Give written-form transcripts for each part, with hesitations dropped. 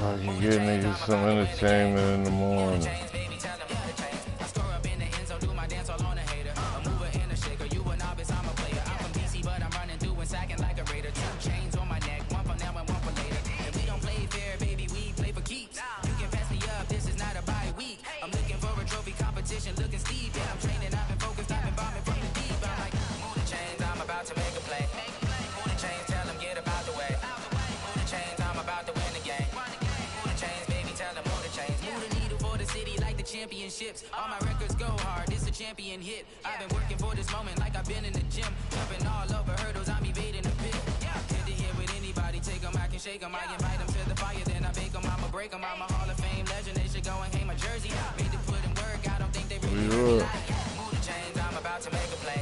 I can give niggas some entertainment in the morning. Looking steep, yeah, I'm training, I've been focused, I've been bombing from the deep. I'm like, move the chains, I'm about to make a play. Move the chains, tell them get about the way. Move the chains, I'm about to win the game. Move the chains, baby, tell them move the chains. Move the needle for the city like the championships. All my records go hard, this a champion hit. I've been working for this moment like I've been in the gym. Jumping all over hurdles, I'm evading the pit. Good to hear with anybody, take them, I can shake them. I invite them to the fire, then I bake them, I'ma break them. I'm a Hall of Fame legend, they should go and hang my jersey. Made to put in work, I don't think they really heard me like. Move the chains, I'm about to make a play.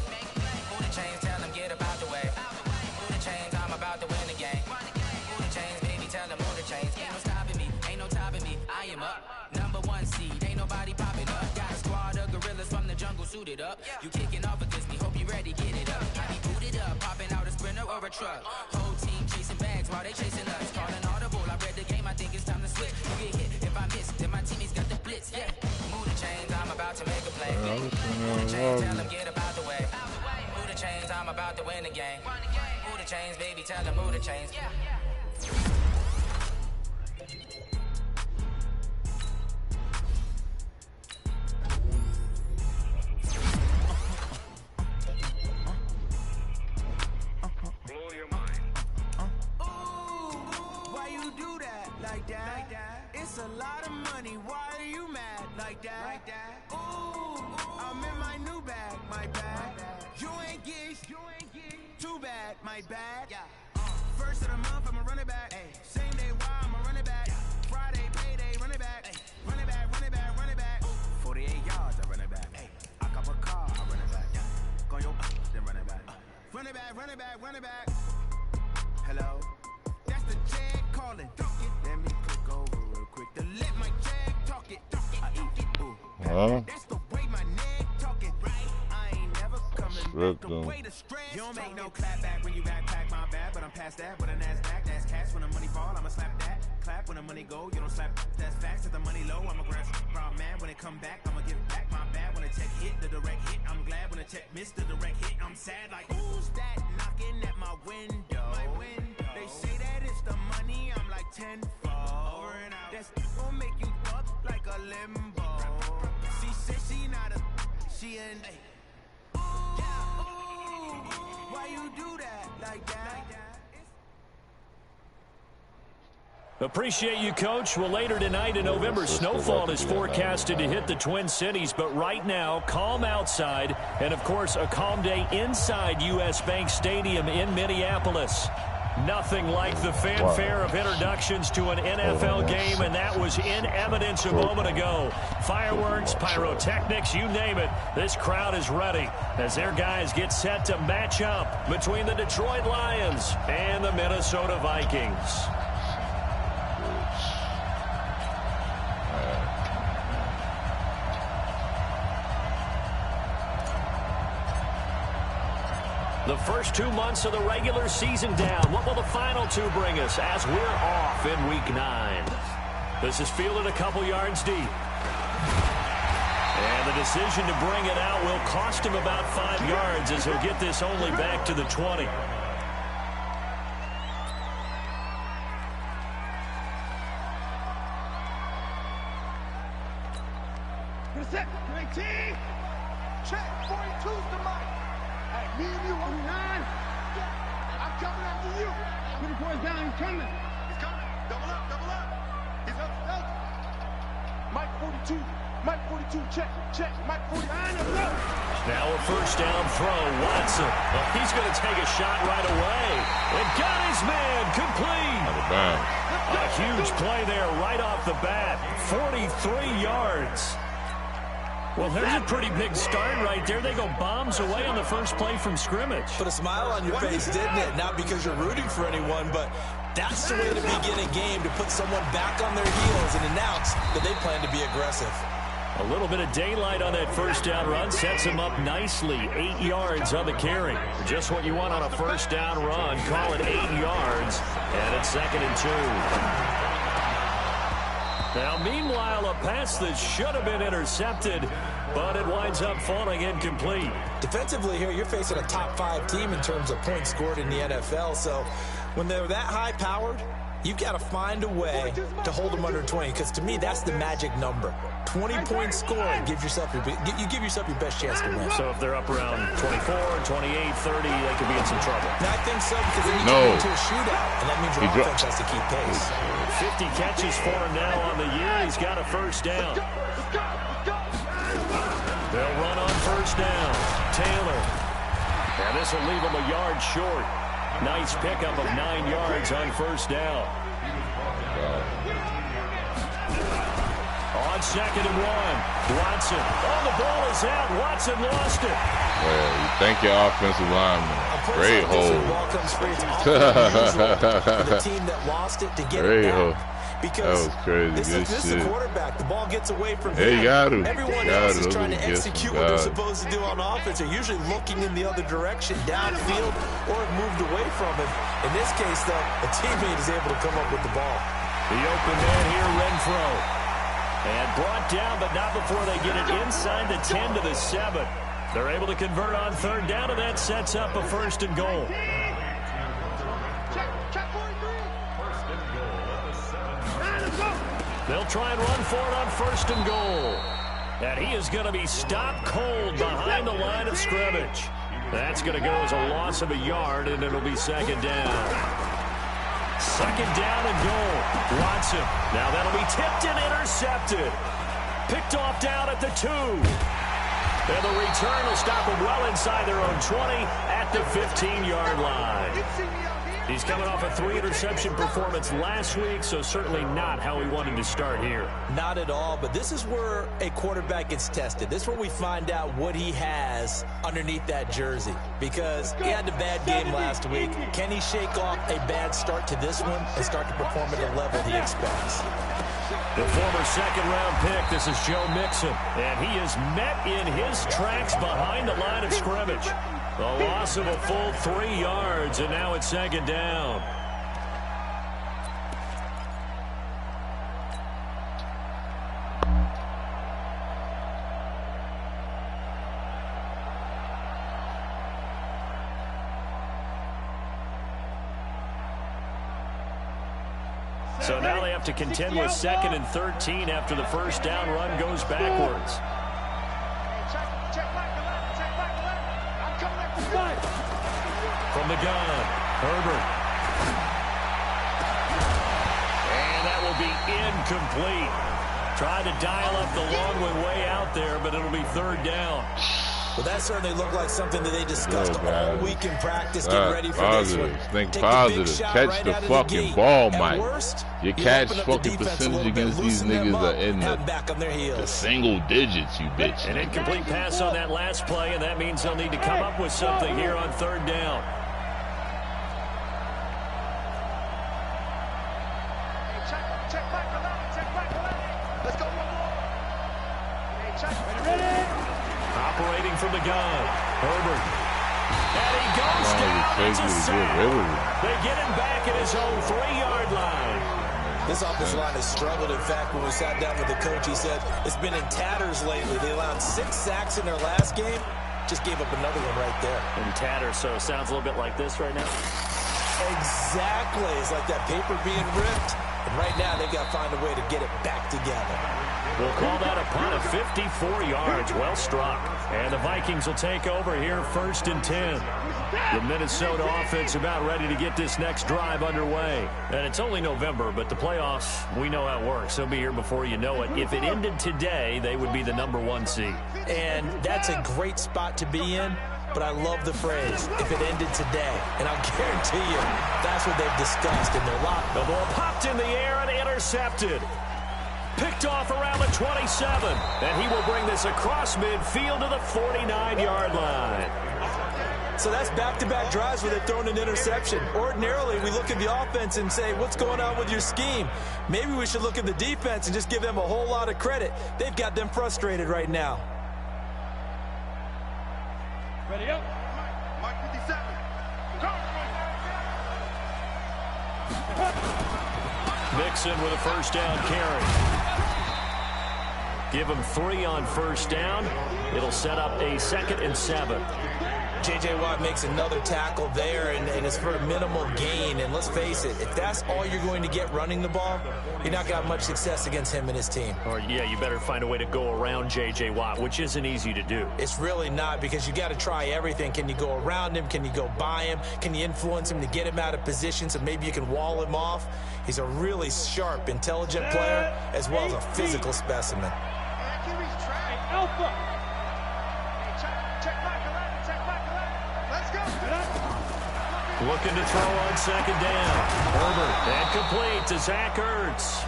Move the chains, tell them get about the way. Move the chains, I'm about to win the game. Move the chains, baby, tell them move the chains. Ain't no stopping me, ain't no topping me. I am up, #1 seed, ain't nobody popping up. Got a squad of gorillas from the jungle suited up. You kicking off against me, hope you ready, get it up. I be booted up, popping out a sprinter or a truck. Whole team chasing bags while they chasing us. Calling audible, I read the game, I think it's time to switch. You get hit if I miss, then my teammates got the blitz, yeah. Move the chains, I'm about to make a play. Move the chains, tell them get about the way. Move the chains, I'm about to win the game. Move the chains, baby, tell them move the chains. Blow your mind. Why you do that like that? It's a lot of money. Why are you mad like that? Ooh, I'm in my new bag, my bag. You ain't geek, too bad, my bad. First of the month, I'ma run it back. Same day, why I'ma run it back. Friday, payday, run it back. Run it back, run it back, run it back. 48 yards, I run it back. I cop a car, I run it back. Go yo, then run it back. Run it back, run it back, run it back. Hello, that's the Jag calling. Let me click over real quick to let my Jag talk it. I eat it, ooh. That's the way my neck talking, right? I ain't never coming back the way the stress. You don't make no clap back when you backpack my bad, but I'm past that. But a NASDAQ, that's cash when the money fall, I'ma slap that. Clap when the money go, you don't slap. That's facts. If the money low, I'ma grab some man. When it come back, I'ma give back my bad. When the check hit, the direct hit, I'm glad. When the check missed the direct hit, I'm sad. Like who's that knocking at my window? They say that it's the money, I'm like tenfold. Over and out. That's gon' make you up like a limbo. She said she not a, she an. Ooh, why you do that like that? Appreciate you, Coach. Well, later tonight in November, snowfall is forecasted to hit the Twin Cities. But right now, calm outside. And, of course, a calm day inside U.S. Bank Stadium in Minneapolis. Nothing like the fanfare of introductions to an NFL game, and that was in evidence a moment ago. Fireworks, pyrotechnics, you name it. This crowd is ready as their guys get set to match up between the Detroit Lions and the Minnesota Vikings. The first 2 months of the regular season down. What will the final two bring us as we're off in Week 9? This is fielded a couple yards deep. And the decision to bring it out will cost him about 5 yards as he'll get this only back to the 20. Set, 19. Check, 42's the mic. Hey, me and you on 9. I'm coming after you. 24's down, he's coming. He's coming. Double up, double up. He's up, up. Mike 42. Mike 42, check, check. Mike 49, now a first down throw. Watson. Well, he's going to take a shot right away. And got his man complete. A huge play there right off the bat. 43 yards. Well, there's a pretty big start right there. They go bombs away on the first play from scrimmage. Put a smile on your face, didn't it? Not because you're rooting for anyone, but that's the way to begin a game, to put someone back on their heels and announce that they plan to be aggressive. A little bit of daylight on that first down run sets him up nicely. 8 yards on the carry. Just what you want on a first down run. Call it 8 yards, and it's 2nd and 2. Now, meanwhile, a pass that should have been intercepted, but it winds up falling incomplete. Defensively here, you're facing a top 5 team in terms of points scored in the NFL. So when they're that high-powered, you've got to find a way to hold them under 20, because to me, that's the magic number. 20 points scored, you give yourself your best chance to win. So if they're up around 24, 28, 30, they could be in some trouble. And I think so, because then you turn into a shootout, and that means your offense has to keep pace. 50 catches for him now on the year. He's got a first down. They'll run on first down. Taylor. And this will leave him a yard short. Nice pickup of 9 yards on first down. On 2nd and 1, Watson. Oh, the ball is out. Watson lost it. Well, you thank your offensive lineman. Great hold. For the team that lost it to get it back. Because that was crazy. This is the quarterback. The ball gets away from him. Hey, you got to. Everyone else is trying to execute what they're supposed to do on offense. They're usually looking in the other direction, downfield, or moved away from him. In this case, though, a teammate is able to come up with the ball. The open man here, Renfro. And brought down, but not before they get it inside the 10 to the 7. They're able to convert on 3rd down, and that sets up a 1st and goal. They'll try and run for it on 1st and goal. And he is going to be stopped cold behind the line of scrimmage. That's going to go as a loss of a yard, and it'll be 2nd down. 2nd down and goal. Watson. Now that'll be tipped and intercepted. Picked off down at the 2. And the return will stop them well inside their own 20 at the 15-yard line. He's coming off a 3-interception performance last week, so certainly not how he wanted to start here. Not at all, but this is where a quarterback gets tested. This is where we find out what he has underneath that jersey, because he had a bad game last week. Can he shake off a bad start to this one and start to perform at the level he expects? The former 2nd-round pick, this is Joe Mixon, and he is met in his tracks behind the line of scrimmage. A loss of a full 3 yards, and now it's 2nd down. So now they have to contend with 2nd and 13 after the first down run goes backwards. From the gun, Herbert. And that will be incomplete. Tried to dial up the long way out there, but it'll be 3rd down. Well, that certainly looked like something that they discussed all week in practice, getting ready for this one. Think positive. Catch the fucking ball, Mike. Your catch fucking percentage against these niggas are in the single digits, you bitch. An incomplete pass on that last play, and that means they'll need to come up with something here on 3rd down. Operating from the gun, Herbert. And he goes down. It's a sack. They get him back at his own 3-yard line. This offensive line has struggled. In fact, when we sat down with the coach, he said it's been in tatters lately. They allowed 6 sacks in their last game. Just gave up another one right there. In tatters, so it sounds a little bit like this right now. Exactly. It's like that paper being ripped. And right now, they've got to find a way to get it back together. We'll call that a punt of 54 yards. Well struck. And the Vikings will take over here 1st and 10. The Minnesota offense about ready to get this next drive underway. And it's only November, but the playoffs, we know how it works. They'll be here before you know it. If it ended today, they would be the #1 seed. And that's a great spot to be in. But I love the phrase, if it ended today. And I'll guarantee you, that's what they've discussed in their locker. The ball popped in the air and intercepted. Picked off around the 27. And he will bring this across midfield to the 49-yard line. So that's back-to-back drives where they've thrown an interception. Ordinarily, we look at the offense and say, what's going on with your scheme? Maybe we should look at the defense and just give them a whole lot of credit. They've got them frustrated right now. Ready up. Mike 57. Mixon with a first down carry. Give him 3 on first down. It'll set up a 2nd and 7. J.J. Watt makes another tackle there, and it's for a minimal gain. And let's face it, if that's all you're going to get running the ball, you're not going to have much success against him and his team. Or, yeah, you better find a way to go around J.J. Watt, which isn't easy to do. It's really not, because you got to try everything. Can you go around him? Can you go by him? Can you influence him to get him out of position so maybe you can wall him off? He's a really sharp, intelligent player, as well as a physical specimen. Alpha. Check back. Let's go. Looking to throw on 2nd down. Herbert. And complete to Zach Ertz.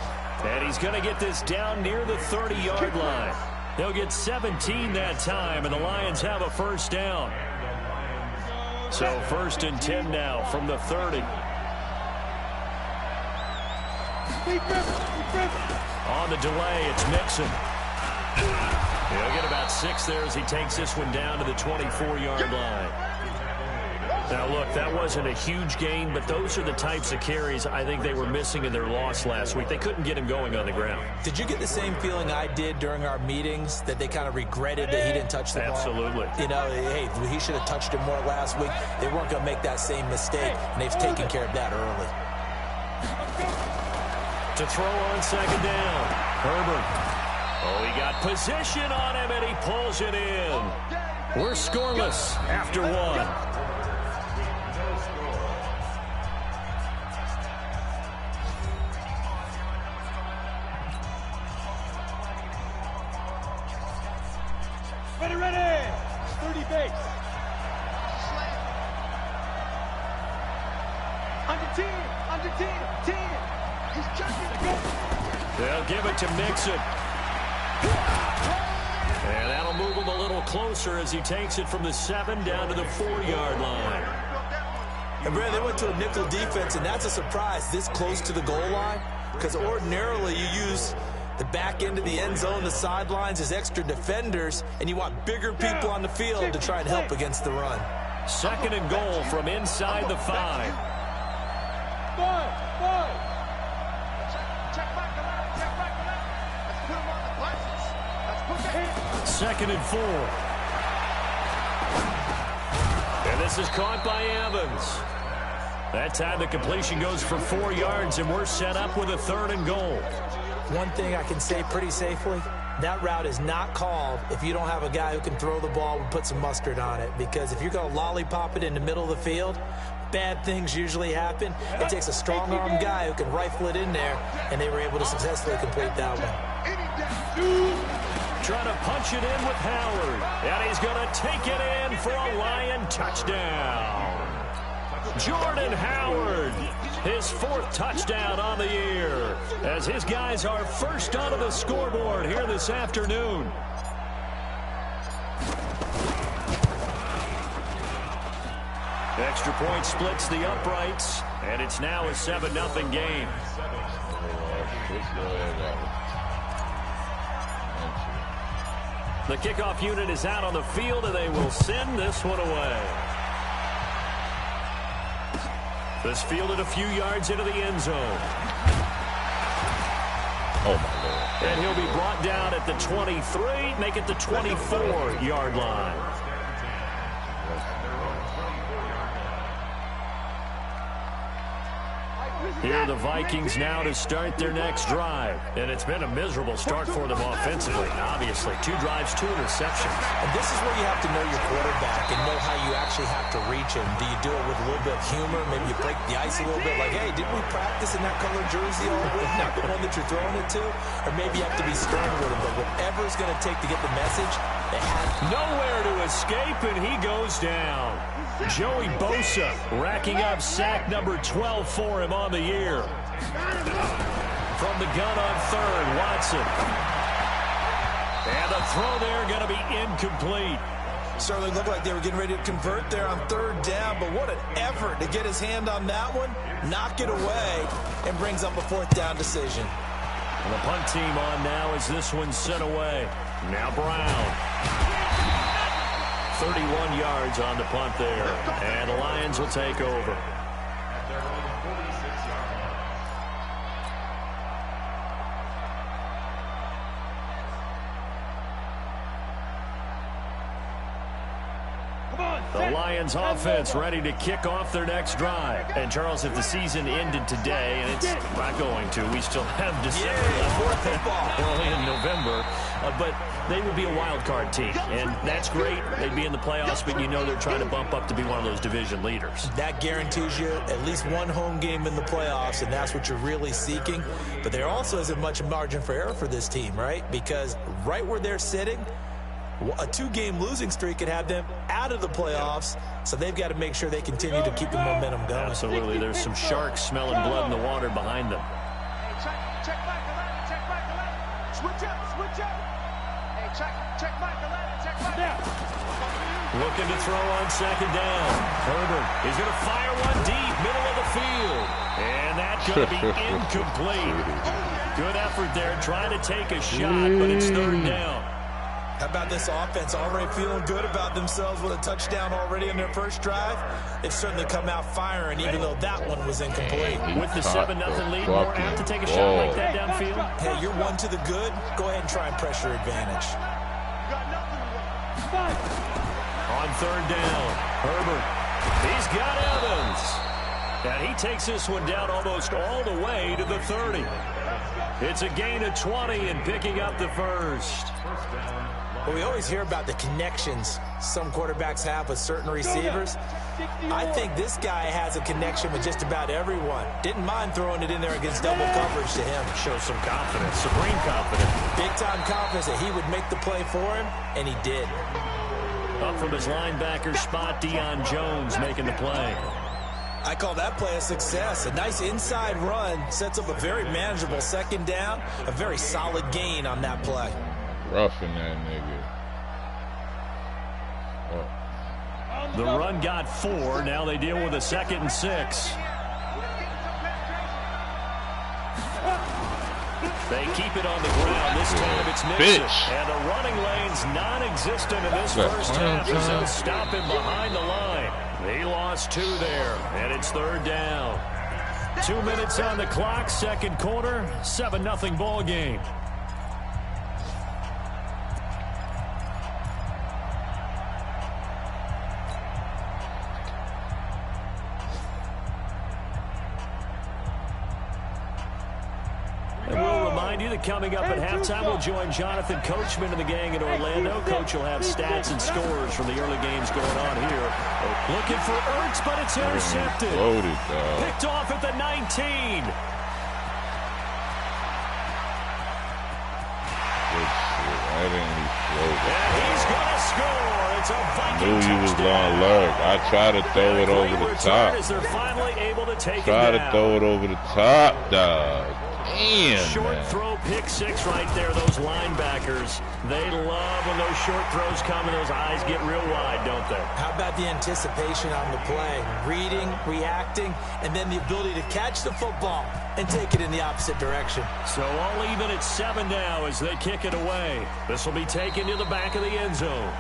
And he's going to get this down near the 30-yard line. They'll get 17 that time, and the Lions have a first down. So 1st and 10 now from the 30. On the delay, it's Mixon. He'll get about 6 there as he takes this one down to the 24-yard line. Now, look, that wasn't a huge gain, but those are the types of carries I think they were missing in their loss last week. They couldn't get him going on the ground. Did you get the same feeling I did during our meetings, that they kind of regretted that he didn't touch the ball? Absolutely. You know, hey, he should have touched it more last week. They weren't going to make that same mistake, and they've taken care of that early. To throw on 2nd down, Herbert. Oh, he got position on him, and he pulls it in. We're scoreless after 1. Ready. 30 base. Under 10. He's checking to go. They'll give it to Mixon. And that'll move him a little closer as he takes it from the 7 down to the 4-yard line. And, Brad, they went to a nickel defense, and that's a surprise this close to the goal line, because ordinarily you use the back end of the end zone, the sidelines as extra defenders, and you want bigger people on the field to try and help against the run. 2nd and goal from inside the 5. Check back. Let's put him on the glasses. Let's put the hands. 2nd and 4. And this is caught by Evans. That time the completion goes for 4 yards, and we're set up with a 3rd and goal. One thing I can say pretty safely, that route is not called if you don't have a guy who can throw the ball and put some mustard on it. Because if you're going to lollipop it in the middle of the field, bad things usually happen. It takes a strong-arm guy who can rifle it in there, and they were able to successfully complete that one. Trying to punch it in with Howard. And he's going to take it in for a Lion touchdown. Jordan Howard, his 4th touchdown on the year, as his guys are first onto the scoreboard here this afternoon. Extra point splits the uprights, and it's now a 7-0 game. The kickoff unit is out on the field, and they will send this one away. This fielded a few yards into the end zone. Oh, my Lord. And he'll be brought down at the 23, make it the 24-yard line. Here are the Vikings now to start their next drive. And it's been a miserable start for them offensively, obviously. 2 drives, 2 interceptions. And this is where you have to know your quarterback and know how you actually have to reach him. Do you do it with a little bit of humor? Maybe you break the ice a little bit, like, hey, didn't we practice in that colored jersey all week? Not the one that you're throwing it to? Or maybe you have to be stern with him. But whatever it's going to take to get the message, they have nowhere to escape, and he goes down. Joey Bosa racking up sack number 12 for him on the year. From the gun on 3rd, Watson. And the throw there going to be incomplete. Certainly looked like they were getting ready to convert there on 3rd down, but what an effort to get his hand on that one, knock it away, and brings up a 4th down decision. And the punt team on now as this one's sent away. Now Brown. 31 yards on the punt there, and the Lions will take over. The Lions offense ready to kick off their next drive. And Charles, if the season ended today, and it's not going to, we still have December early in November, but they would be a wild card team, and that's great. They'd be in the playoffs, but you know they're trying to bump up to be one of those division leaders. That guarantees you at least one home game in the playoffs, and that's what you're really seeking. But there also isn't much margin for error for this team, right? Because right where they're sitting, a 2-game losing streak could have them out of the playoffs, so they've got to make sure they continue to keep the momentum going. Absolutely. There's some sharks smelling blood in the water behind them. Check back 11, check back 11. Switch up, switch up. Hey, check back 11, check back. Looking to throw on second down. Herbert is going to fire one deep, middle of the field. And that's going to be incomplete. Good effort there, trying to take a shot, but it's third down. How about this offense already feeling good about themselves with a touchdown already in their first drive? They've certainly come out firing, even though that one was incomplete. With the 7-0 lead, more apt to take a shot like that downfield? Hey, you're one to the good. Go ahead and try and press your advantage. On third down, Herbert. He's got Evans. And he takes this one down almost all the way to the 30. It's a gain of 20 and picking up the first. Well, we always hear about the connections some quarterbacks have with certain receivers. I think this guy has a connection with just about everyone. Didn't mind throwing it in there against double coverage to him. Shows some confidence, supreme confidence. Big-time confidence that he would make the play for him, and he did. Up from his linebacker spot, Deion Jones making the play. I call that play a success. A nice inside run sets up a very manageable second down. A very solid gain on that play. Roughing that nigga. The run got 4. Now they deal with a 2nd and 6. They keep it on the ground. This time it's Mixon. And the running lane's non-existent in this first half as they'll stop him behind the line. They lost 2 there, and it's third down. 2 minutes on the clock, second quarter, 7-0 ball game. Coming up at halftime, we'll join Jonathan Coachman and the gang in Orlando. Coach will have stats and scores from the early games going on here. Looking for Ertz, but it's intercepted. Loaded, picked off at the 19. And he's going to score. It's a Viking knew you was touchdown. going to lurk. I tried to throw it over the top. As they're finally able to take Try it to down. throw it over the top, dog. Damn, Short man. throw, pick 6 right there. Those linebackers, they love when those short throws come and those eyes get real wide, don't they? How about the anticipation on the play? Reading, reacting, and then the ability to catch the football and take it in the opposite direction. So all even at 7 now as they kick it away. This will be taken to the back of the end zone.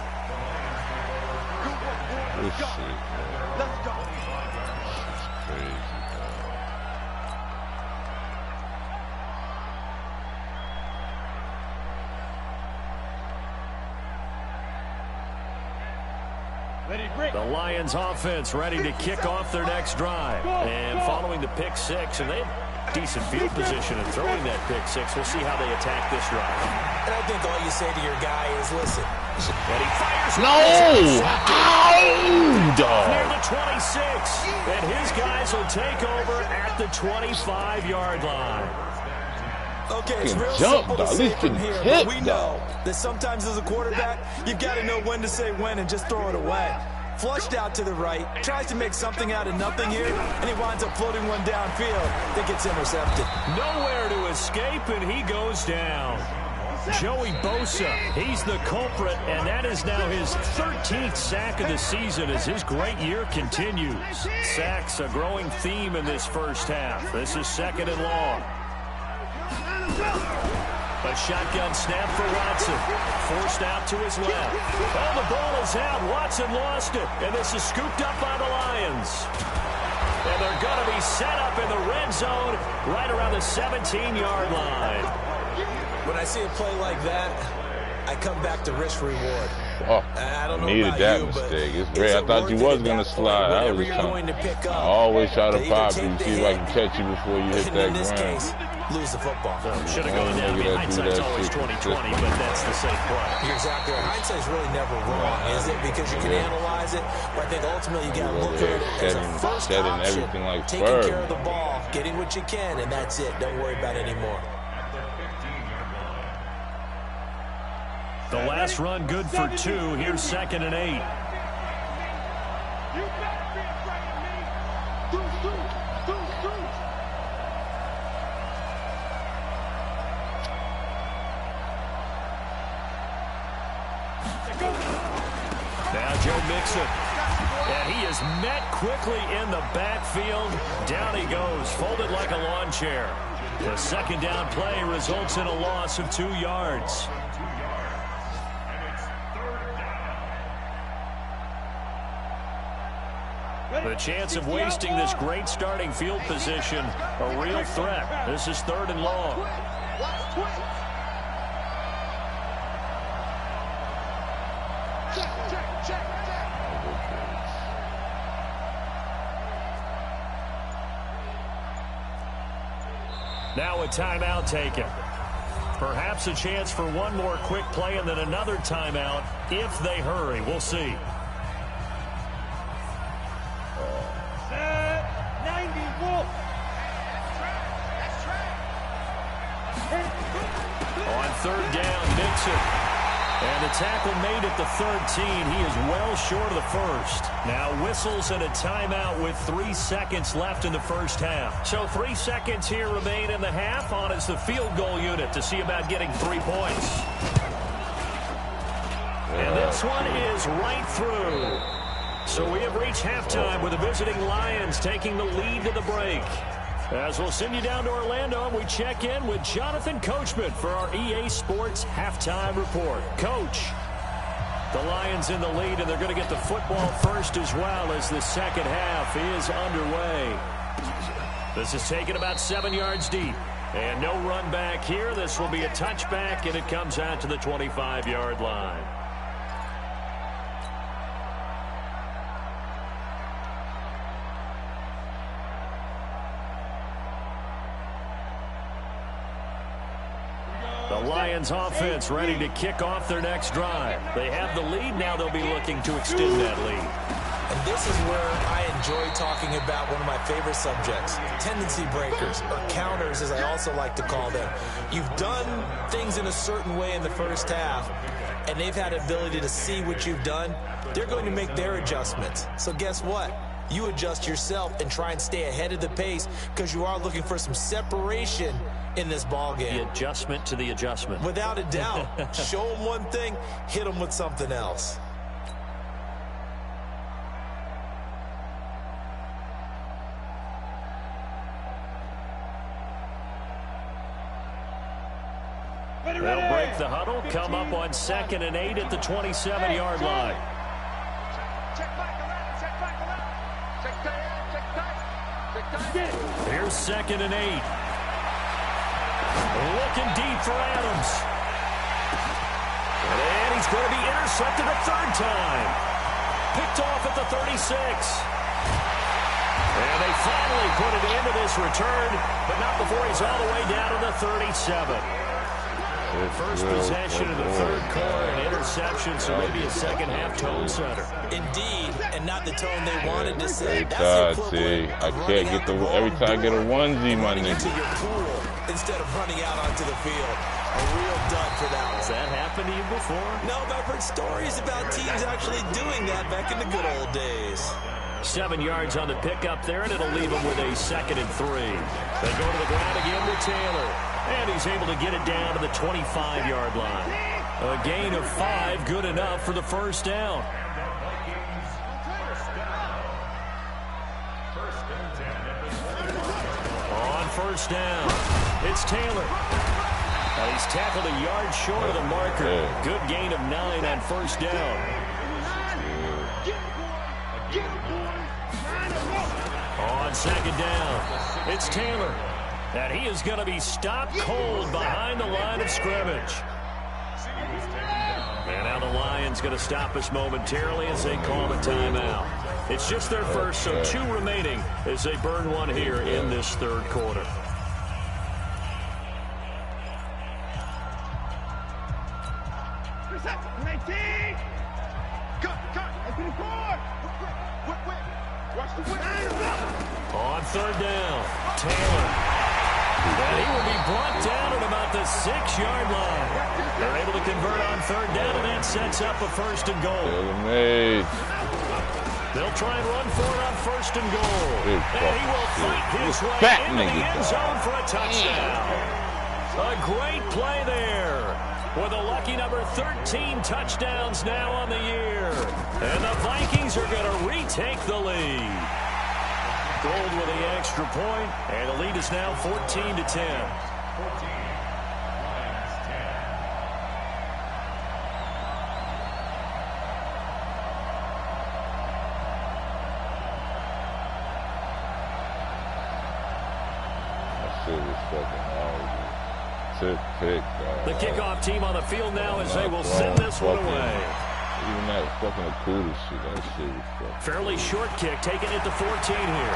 This shit, man. Let's go. It's crazy, man. The Lions offense ready to kick off their next drive. And following the pick 6, and they have decent field position and throwing that pick 6. We'll see how they attack this drive. And I think all you say to your guy is, listen. And he fires. No! Ow, dog. Near the 26. And his guys will take over at the 25-yard line. Okay, it's real Jump, simple to dog. At say least from can here, hit, but we dog. know that sometimes as a quarterback, you've got to know when to say when and just throw it away. Flushed out to the right, tries to make something out of nothing here, and he winds up floating one downfield that gets intercepted. Nowhere to escape, and he goes down. Joey Bosa, he's the culprit, and that is now his 13th sack of the season as his great year continues. Sacks a growing theme in this first half. This is 2nd and long. A shotgun snap for Watson. Forced out to his left. Oh, the ball is out. Watson lost it. And this is scooped up by the Lions. And they're going to be set up in the red zone right around the 17-yard line. When I see a play like that, I come back to risk reward. Fuck. I don't know needed about that you, mistake. but It's great. I thought you was gonna slide. I was I always try to pop you, see if I can catch you before you hit that ground. Lose the football. Should have gone down. I mean, hindsight's always 20/20, but that's the safe play. You're exactly right. Hindsight's really never wrong, is it? Because you can analyze it, but I think ultimately you got to look at it as a first option, everything like taking care of the ball, getting what you can, and that's it. Don't worry about it anymore. The last run good for 2. Here's 2nd and 8. You better be afraid of me. Do. Now Joe Mixon. And he is met quickly in the backfield. Down he goes, folded like a lawn chair. The second down play results in a loss of 2 yards. The chance of wasting this great starting field position, a real threat. This is 3rd and long. Now a timeout taken. Perhaps a chance for one more quick play and then another timeout if they hurry. We'll see. On 3rd down, Mixon. And the tackle made at the 13. He is well short of the first. Now whistles and a timeout with 3 seconds left in the first half. So 3 seconds here remain in the half. On is the field goal unit to see about getting 3 points. And this one is right through. So we have reached halftime with the visiting Lions taking the lead to the break. As we'll send you down to Orlando, we check in with Jonathan Coachman for our EA Sports Halftime Report. Coach, the Lions in the lead, and they're going to get the football first as well as the second half is underway. This is taken about 7 yards deep. And no run back here. This will be a touchback, and it comes out to the 25-yard line. The Lions offense ready to kick off their next drive. They have the lead. Now they'll be looking to extend that lead. And this is where I enjoy talking about one of my favorite subjects, tendency breakers, or counters as I also like to call them. You've done things in a certain way in the first half, and they've had ability to see what you've done. They're going to make their adjustments. So guess what? You adjust yourself and try and stay ahead of the pace because you are looking for some separation in this ball game. The adjustment to the adjustment. Without a doubt. Show them one thing, hit them with something else. They'll break the huddle, come up on 2nd and 8 at the 27-yard line. Here's 2nd and 8. Looking deep for Adams. And he's going to be intercepted a 3rd time. Picked off at the 36. And they finally put it into this return, but not before he's all the way down to the 37. First possession of the 3rd quarter, an interception, so maybe a second-half tone setter. Indeed, and not the tone they wanted to set. That's see, I can't get the every time I get a onesie, my nigga. Into your pool instead of running out onto the field. A real dud for that one. Has that happened to you before? No, but I've heard stories about teams actually doing that back in the good old days. 7 yards on the pickup there, and it'll leave him with a 2nd and 3. They go to the ground again with Taylor. And he's able to get it down to the 25-yard line. A gain of 5, good enough for the first down. On first down, it's Taylor. Now he's tackled a yard short of the marker. Good gain of 9 on first down. On 2nd down, it's Taylor. And he is going to be stopped cold behind the line of scrimmage. And Now the Lions going to stop us momentarily as they call a timeout. It's just their first, so 2 remaining as they burn one here in this third quarter. On third down, Taylor. And he will be brought down at about the 6-yard line. They're able to convert on third down, and that sets up a first and goal. They'll try and run for it on first and goal. And he will fight his way into the end zone for a touchdown. A great play there, with a lucky number 13 touchdowns now on the year. And the Vikings are going to retake the lead. Gold with the extra point, and the lead is now 14-10. The kickoff team on the field now as they will send this one away. Even that fucking Akuda shit, that shit was fucking. Fairly short kick, taking it to 14 here.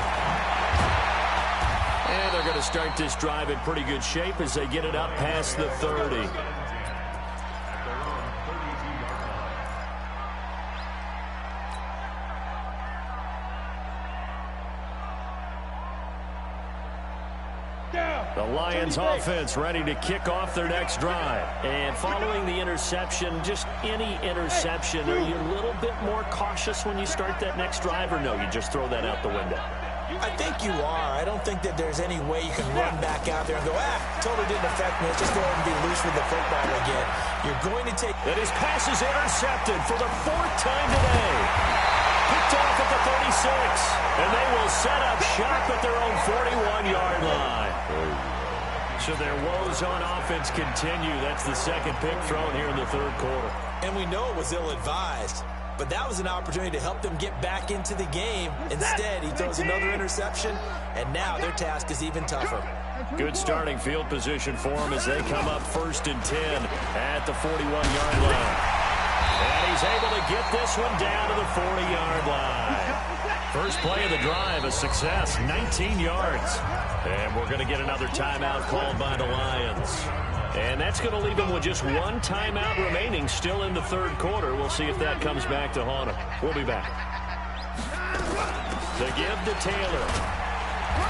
And they're going to start this drive in pretty good shape as they get it up past the 30. The Lions offense ready to kick off their next drive. And following the interception, just any interception, are you a little bit more cautious when you start that next drive, or no, you just throw that out the window? I think you are. I don't think that there's any way you can run back out there and go, totally didn't affect me. Let's just go ahead and be loose with the football again. You're going to take... And his pass is intercepted for the 4th time today. Picked off at the 36. And they will set up shop at their own 41-yard line. So their woes on offense continue. That's the second pick thrown here in the third quarter. And we know it was ill-advised, but that was an opportunity to help them get back into the game. Instead, he throws another interception, and now their task is even tougher. Good starting field position for them as they come up 1st and 10 at the 41-yard line. And he's able to get this one down to the 40-yard line. First play of the drive, a success, 19 yards. And we're going to get another timeout called by the Lions. And that's going to leave them with just 1 timeout remaining still in the third quarter. We'll see if that comes back to haunt them. We'll be back. The give to Taylor.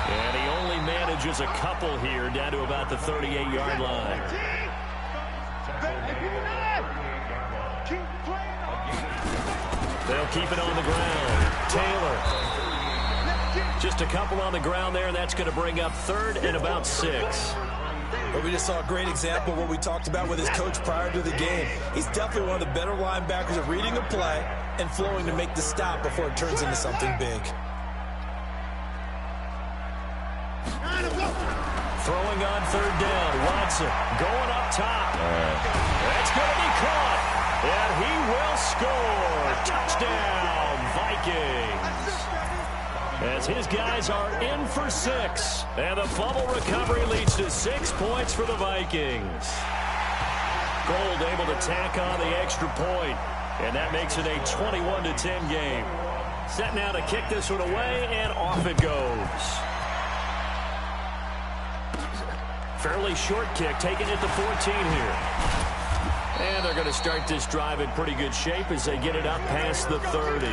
And he only manages a couple here down to about the 38-yard line. They'll keep it on the ground. Taylor. Just a couple on the ground there, and that's going to bring up 3rd and about 6. But we just saw a great example of what we talked about with his coach prior to the game. He's definitely one of the better linebackers at reading a play and flowing to make the stop before it turns into something big. Throwing on 3rd down, Watson going up top. That's going to be caught, and he will score. Touchdown, Vikings. As his guys are in for 6. And the fumble recovery leads to 6 points for the Vikings. Gold able to tack on the extra point. And that makes it a 21-10 game. Set now to kick this one away, and off it goes. Fairly short kick, taking it to 14 here. And they're going to start this drive in pretty good shape as they get it up past the 30.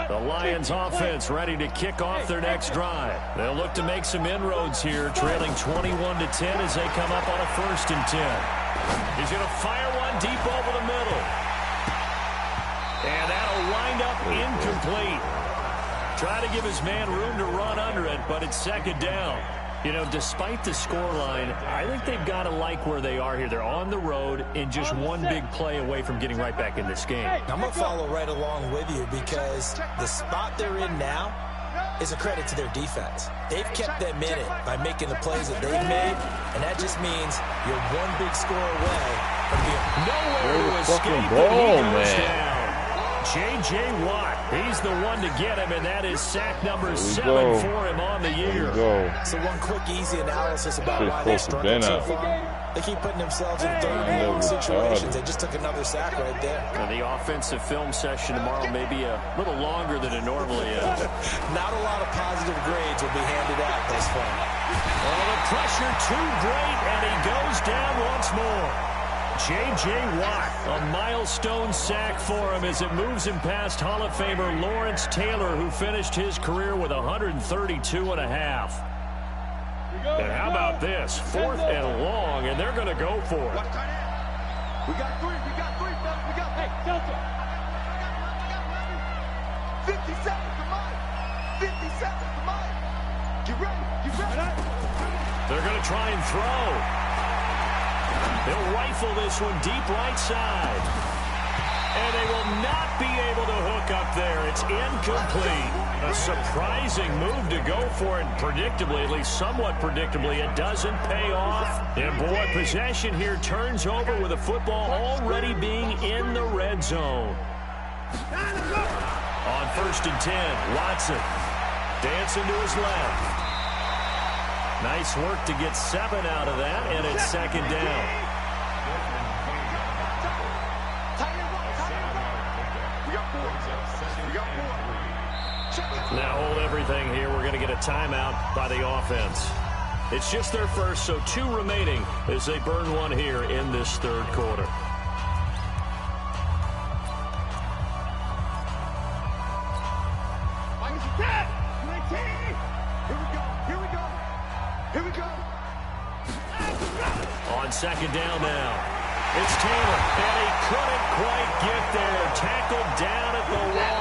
The Lions offense ready to kick off their next drive. They'll look to make some inroads here, trailing 21-10 as they come up on a 1st and 10. He's going to fire one deep over the middle. And that'll wind up incomplete. Try to give his man room to run under it, but it's 2nd down. You know, despite the scoreline, I think they've got to like where they are here. They're on the road and just one big play away from getting right back in this game. I'm going to follow right along with you because the spot they're in now is a credit to their defense. They've kept them in it by making the plays that they've made, and that just means you're one big score away from being nowhere to escape. Ball, man. J.J. Watt, he's the one to get him, and that is sack number 7 for him on the year. So one quick, easy analysis about why they're struggling so far. They keep putting themselves in third and long situations. They just took another sack right there. And the offensive film session tomorrow may be a little longer than it normally is. Not a lot of positive grades will be handed out this far. Oh, the pressure too great, and he goes down once more. J.J. Watt, a milestone sack for him as it moves him past Hall of Famer Lawrence Taylor, who finished his career with 132.5. And how about this? 4th and long, and they're going to go for it. We got three, fellas. We got, hey, Delta. 50 seconds to mine. 50 seconds to mine. Get ready. They're going to try and throw. They'll rifle this one deep right side. And they will not be able to hook up there. It's incomplete. A surprising move to go for it. Predictably, at least somewhat predictably, it doesn't pay off. And boy, possession here turns over with the football already being in the red zone. On 1st and 10, Watson dancing to his left. Nice work to get 7 out of that, and it's 2nd down. Now hold everything here. We're going to get a timeout by the offense. It's just their first, so 2 remaining as they burn one here in this 3rd quarter. On 2nd down now. It's Taylor, and he couldn't quite get there. Tackled down at the 1.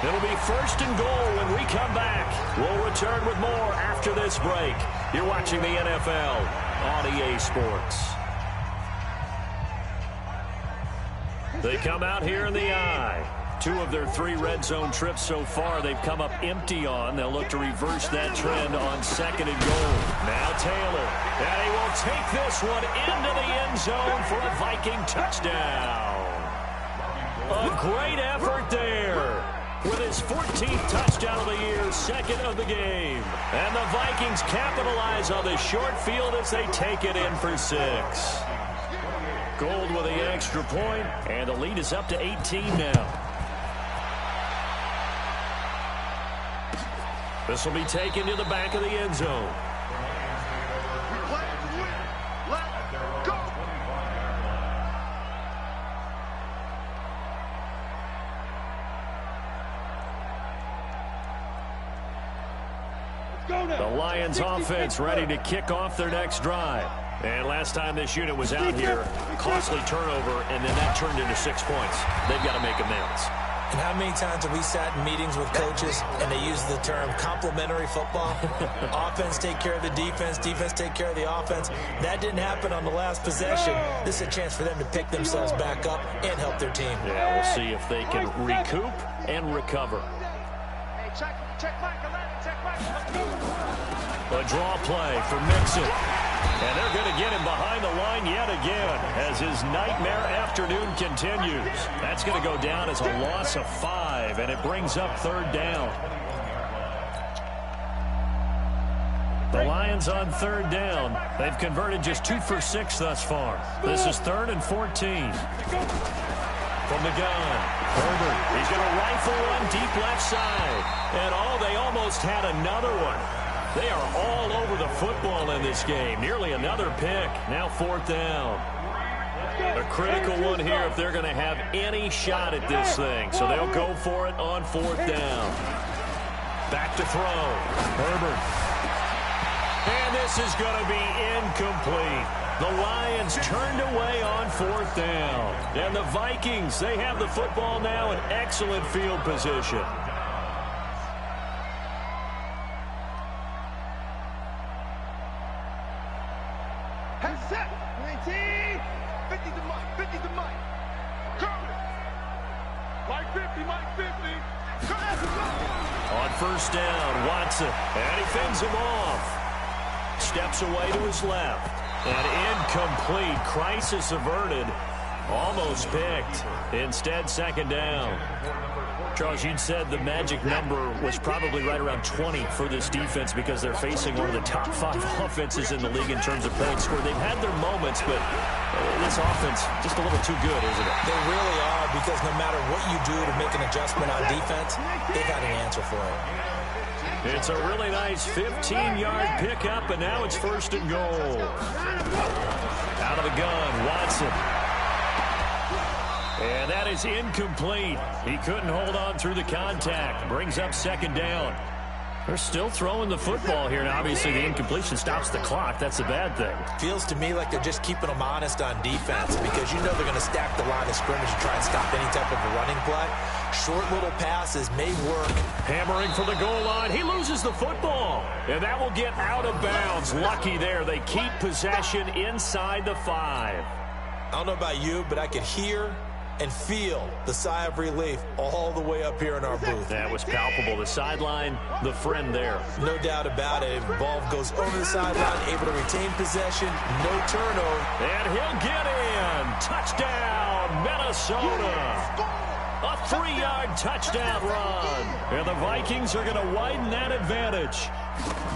It'll be 1st and goal when we come back. We'll return with more after this break. You're watching the NFL on EA Sports. They come out here in the eye. 2 of their 3 red zone trips so far they've come up empty on. They'll look to reverse that trend on 2nd and goal. Now Taylor, and he will take this one into the end zone for a Viking touchdown. A great effort there. With his 14th touchdown of the year, 2nd of the game. And the Vikings capitalize on the short field as they take it in for 6. Gold with the extra point, and the lead is up to 18 now. This will be taken to the back of the end zone. The Lions offense ready to kick off their next drive. And last time this unit was out here, costly turnover, and then that turned into 6 points. They've got to make amends. And how many times have we sat in meetings with coaches and they use the term complementary football? Offense take care of the defense, defense take care of the offense. That didn't happen on the last possession. This is a chance for them to pick themselves back up and help their team. Yeah, we'll see if they can recoup and recover. A draw play for Mixon. And they're going to get him behind the line yet again as his nightmare afternoon continues. That's going to go down as a loss of 5, and it brings up 3rd down. The Lions on 3rd down. They've converted just 2 for 6 thus far. This is 3rd and 14. From the gun, Herbert. He's going to rifle one deep left side. And they almost had another one. They are all over the football in this game. Nearly another pick. Now 4th down. A critical one here if they're going to have any shot at this thing. So they'll go for it on 4th down. Back to throw. Herbert. And this is going to be incomplete. The Lions turned away on 4th down. And the Vikings, they have the football now in excellent field position. Set. 19. 50 to Mike. 50 to Mike. Curling. Mike 50. Mike 50. On 1st down, Watson. And he fends him off. Steps away to his left. And incomplete. Crisis averted. Almost picked. Instead, second down. Charles, you'd said the magic number was probably right around 20 for this defense because they're facing one of the top 5 offenses in the league in terms of points scored. They've had their moments, but this offense just a little too good, isn't it? They really are, because no matter what you do to make an adjustment on defense, they've got an answer for it. It's a really nice 15-yard pickup, and now it's first and goal. Out of the gun, Watson. And that is incomplete. He couldn't hold on through the contact. Brings up second down. They're still throwing the football here, and obviously the incompletion stops the clock. That's a bad thing. Feels to me like they're just keeping them honest on defense, because you know they're going to stack the line of scrimmage and try and stop any type of a running play. Short little passes may work. Hammering for the goal line. He loses the football, and that will get out of bounds. Lucky there. They keep possession inside the 5. I don't know about you, but I could hear and feel the sigh of relief all the way up here in our booth. That was palpable. The sideline, the friend there. No doubt about it. Ball goes over the sideline, able to retain possession, no turnover. And he'll get in. Touchdown, Minnesota. A 3-yard touchdown run. And the Vikings are going to widen that advantage.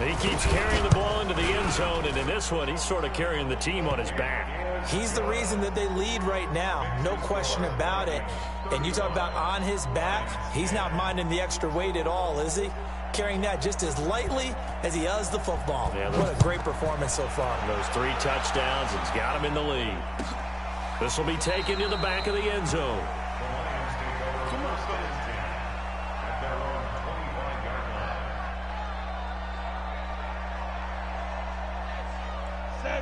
He keeps carrying the ball into the end zone, and in this one, he's sort of carrying the team on his back. He's the reason that they lead right now, no question about it. And you talk about on his back, he's not minding the extra weight at all, is he? Carrying that just as lightly as he does the football. Yeah, what a great performance so far. Those 3 touchdowns, it's got him in the lead. This will be taken to the back of the end zone.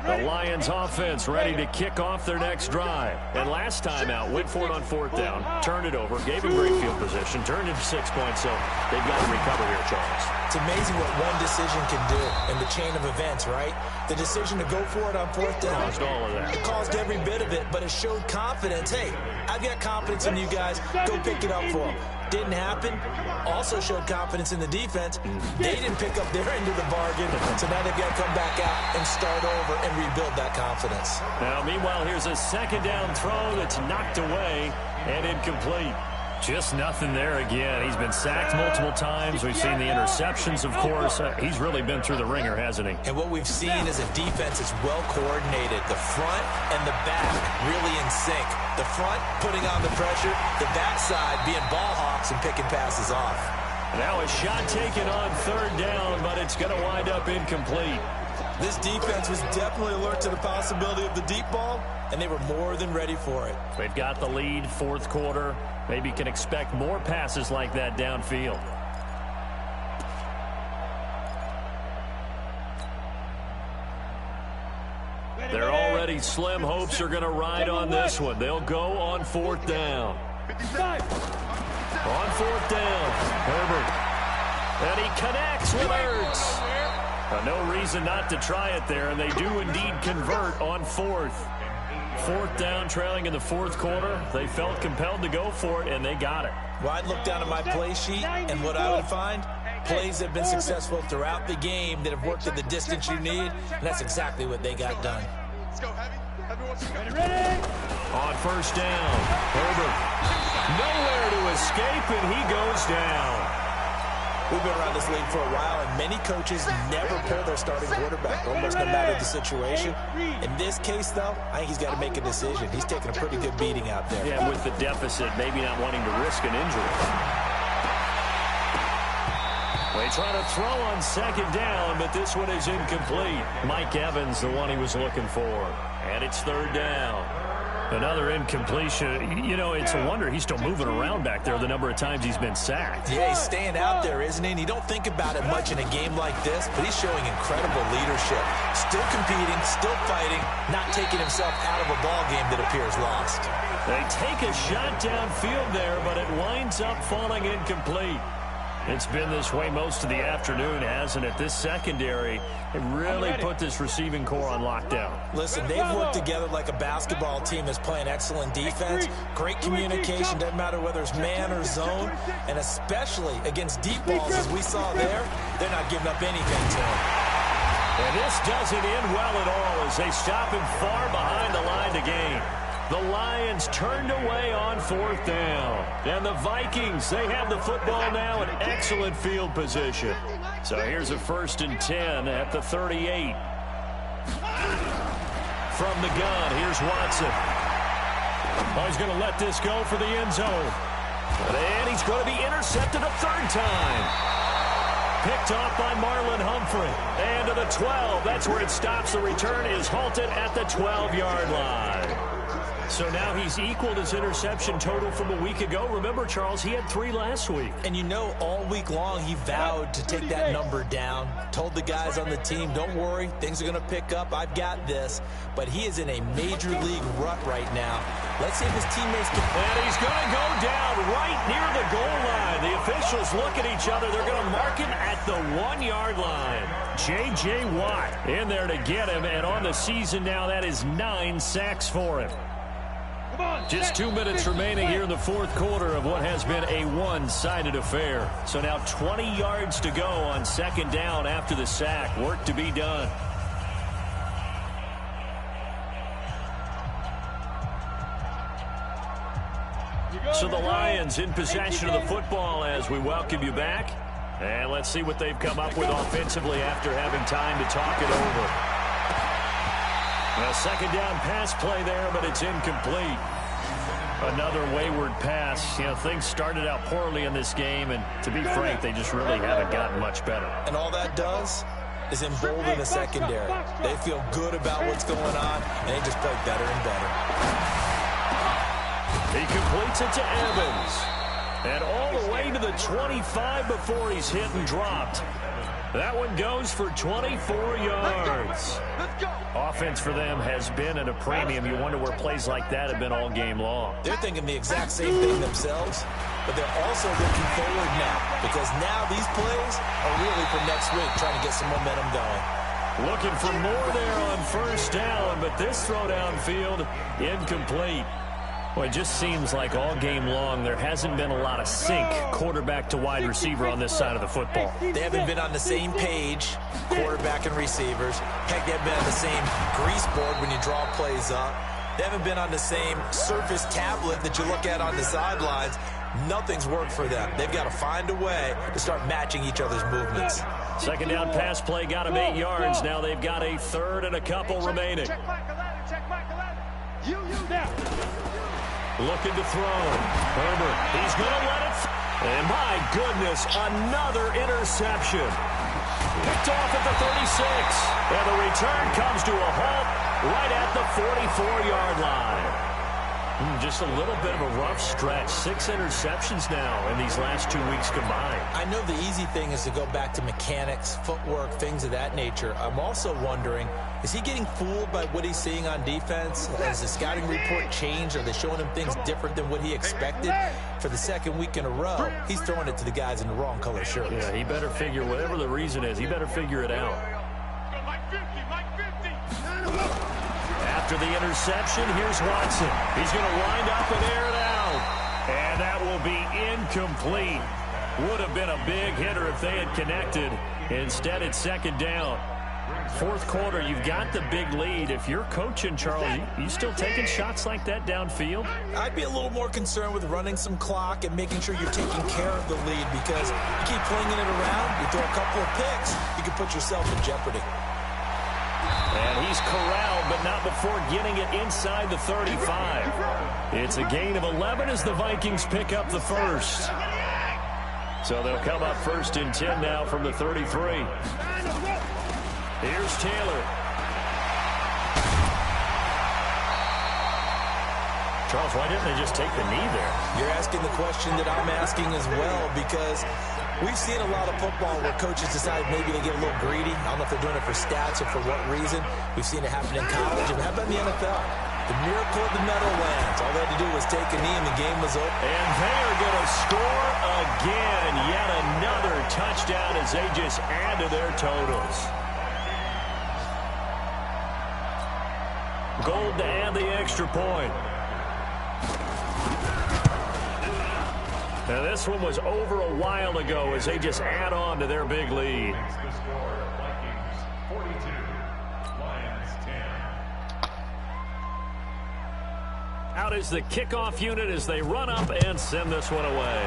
The Lions offense ready to kick off their next drive. And last time out, went for it on 4th down, turned it over, gave him great field position, turned it to 6 points, so they've got to recover here, Charles. It's amazing what one decision can do in the chain of events, right? The decision to go for it on 4th down. Caused all of that. It caused every bit of it, but it showed confidence. Hey, I've got confidence in you guys. Go pick it up for them. Didn't happen. Also showed confidence in the defense. They didn't pick up their end of the bargain, so now they've got to come back out and start over and rebuild that confidence. Now, meanwhile, here's a second down throw that's knocked away and incomplete. Just nothing there again. He's been sacked multiple times. We've seen the interceptions, of course. He's really been through the ringer, hasn't he? And what we've seen is a defense that's well coordinated. The front and the back really in sync. The front putting on the pressure, the backside being ball hawks and picking passes off. Now a shot taken on 3rd down, but it's going to wind up incomplete. This defense was definitely alert to the possibility of the deep ball, and they were more than ready for it. They've got the lead, 4th quarter. Maybe can expect more passes like that downfield. They're already slim hopes are going to ride on this one. They'll go on 4th down. On 4th down, Herbert. And he connects with Ertz. No reason not to try it there, and they do indeed convert on 4th. 4th down, trailing in the 4th quarter. They felt compelled to go for it, and they got it. Well, I'd look down at my play sheet, and what I would find, plays that have been successful throughout the game that have worked at the distance you need, and that's exactly what they got done. Let's go, Heavy. On 1st down, Herbert. Nowhere to escape, and he goes down. We've been around this league for a while, and many coaches never pull their starting quarterback, almost no matter the situation. In this case, though, I think he's got to make a decision. He's taking a pretty good beating out there. Yeah, with the deficit, maybe not wanting to risk an injury. They try to throw on 2nd down, but this one is incomplete. Mike Evans, the one he was looking for. And it's 3rd down. Another incompletion. You know, it's a wonder he's still moving around back there the number of times he's been sacked. Yeah, he's staying out there, isn't he? And you don't think about it much in a game like this, but he's showing incredible leadership. Still competing, still fighting, not taking himself out of a ball game that appears lost. They take a shot downfield there, but it winds up falling incomplete. It's been this way most of the afternoon, hasn't it? This secondary, it really put this receiving core on lockdown. Listen, they've worked together like a basketball team that's playing excellent defense. Great communication, doesn't matter whether it's man or zone. And especially against deep balls, as we saw there, they're not giving up anything to him. And this doesn't end well at all as they stop him far behind the line to gain. The Lions turned away on 4th down. And the Vikings, they have the football now in excellent field position. So here's a 1st and 10 at the 38. From the gun, here's Watson. Oh, he's going to let this go for the end zone. And he's going to be intercepted a 3rd time. Picked off by Marlon Humphrey. And to the 12. That's where it stops. The return is halted at the 12-yard line. So now he's equaled his interception total from a week ago. Remember, Charles, he had 3 last week. And you know, all week long, he vowed to take that number down. Told the guys on the team, don't worry, things are going to pick up. I've got this. But he is in a major league rut right now. Let's see if his teammates can... And he's going to go down right near the goal line. The officials look at each other. They're going to mark him at the 1-yard line. J.J. Watt in there to get him. And on the season now, that is 9 sacks for him. Just 2 minutes remaining here in the 4th quarter of what has been a one-sided affair. So now 20 yards to go on 2nd down after the sack. Work to be done. So the Lions in possession of the football as we welcome you back. And let's see what they've come up with offensively after having time to talk it over. A 2nd down pass play there, but it's incomplete. Another wayward pass. You know, things started out poorly in this game, and to be frank, they just really haven't gotten much better. And all that does is embolden the secondary. They feel good about what's going on, and they just play better and better. He completes it to Evans. And all the way to the 25 before he's hit and dropped. That one goes for 24 yards. Offense for them has been at a premium. You wonder where plays like that have been all game long. They're thinking the exact same thing themselves, but they're also looking forward now because now these plays are really for next week, trying to get some momentum going. Looking for more there on 1st down, but this throw downfield incomplete. Well, it just seems like all game long there hasn't been a lot of sync quarterback to wide receiver on this side of the football. They haven't been on the same page, quarterback and receivers. Heck, they haven't been on the same grease board when you draw plays up. They haven't been on the same Surface tablet that you look at on the sidelines. Nothing's worked for them. They've got to find a way to start matching each other's movements. 2nd down pass play got him 8 yards. Now they've got a 3rd and a couple remaining. Check Mike 11, check Mike 11. You now. Looking to throw. Herbert, he's going to let it. And my goodness, another interception. Picked off at the 36. And the return comes to a halt right at the 44-yard line. Just a little bit of a rough stretch. 6 interceptions now in these last 2 weeks combined. I know the easy thing is to go back to mechanics, footwork, things of that nature. I'm also wondering, is he getting fooled by what he's seeing on defense? Has the scouting report changed? Are they showing him things different than what he expected? For the 2nd week in a row, he's throwing it to the guys in the wrong color shirts. Yeah, he better figure, whatever the reason is, he better figure it out. After the interception, here's Watson. He's going to wind up and air it out. And that will be incomplete. Would have been a big hitter if they had connected. Instead, it's 2nd down. 4th quarter, you've got the big lead. If you're coaching, Charles, you still taking shots like that downfield? I'd be a little more concerned with running some clock and making sure you're taking care of the lead because you keep flinging it around, you throw a couple of picks, you can put yourself in jeopardy. And he's corralled, but not before getting it inside the 35. It's a gain of 11 as the Vikings pick up the 1st. So they'll come up 1st and 10 now from the 33. Here's Taylor. Charles, why didn't they just take the knee there? You're asking the question that I'm asking as well because we've seen a lot of football where coaches decide maybe they get a little greedy. I don't know if they're doing it for stats or for what reason. We've seen it happen in college. And how about in the NFL? The miracle of the Meadowlands. All they had to do was take a knee and the game was over. And they are going to score again. Yet another touchdown as they just add to their totals. Gold to add the extra point. Now this one was over a while ago as they just add on to their big lead. Vikings 42, Lions 10. Out is the kickoff unit as they run up and send this one away.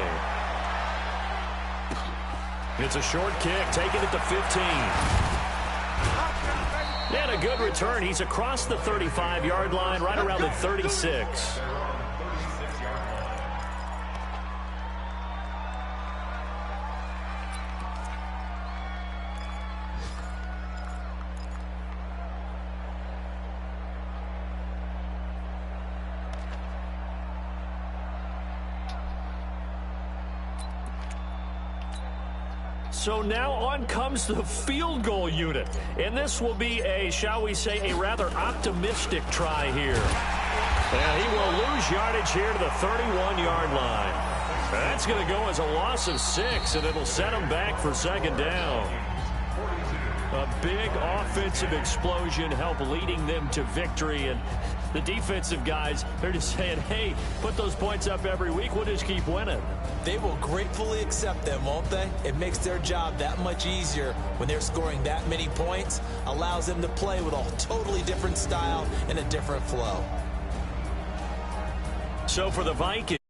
It's a short kick, taking it to 15. And a good return. He's across the 35-yard line, right around the 36. So now on comes the field goal unit. And this will be a, shall we say, a rather optimistic try here. And he will lose yardage here to the 31-yard line. That's going to go as a loss of 6, and it'll set him back for second down. A big offensive explosion helped leading them to victory. And the defensive guys, they're just saying, hey, put those points up every week. We'll just keep winning. They will gratefully accept them, won't they? It makes their job that much easier when they're scoring that many points. Allows them to play with a totally different style and a different flow. So for the Vikings.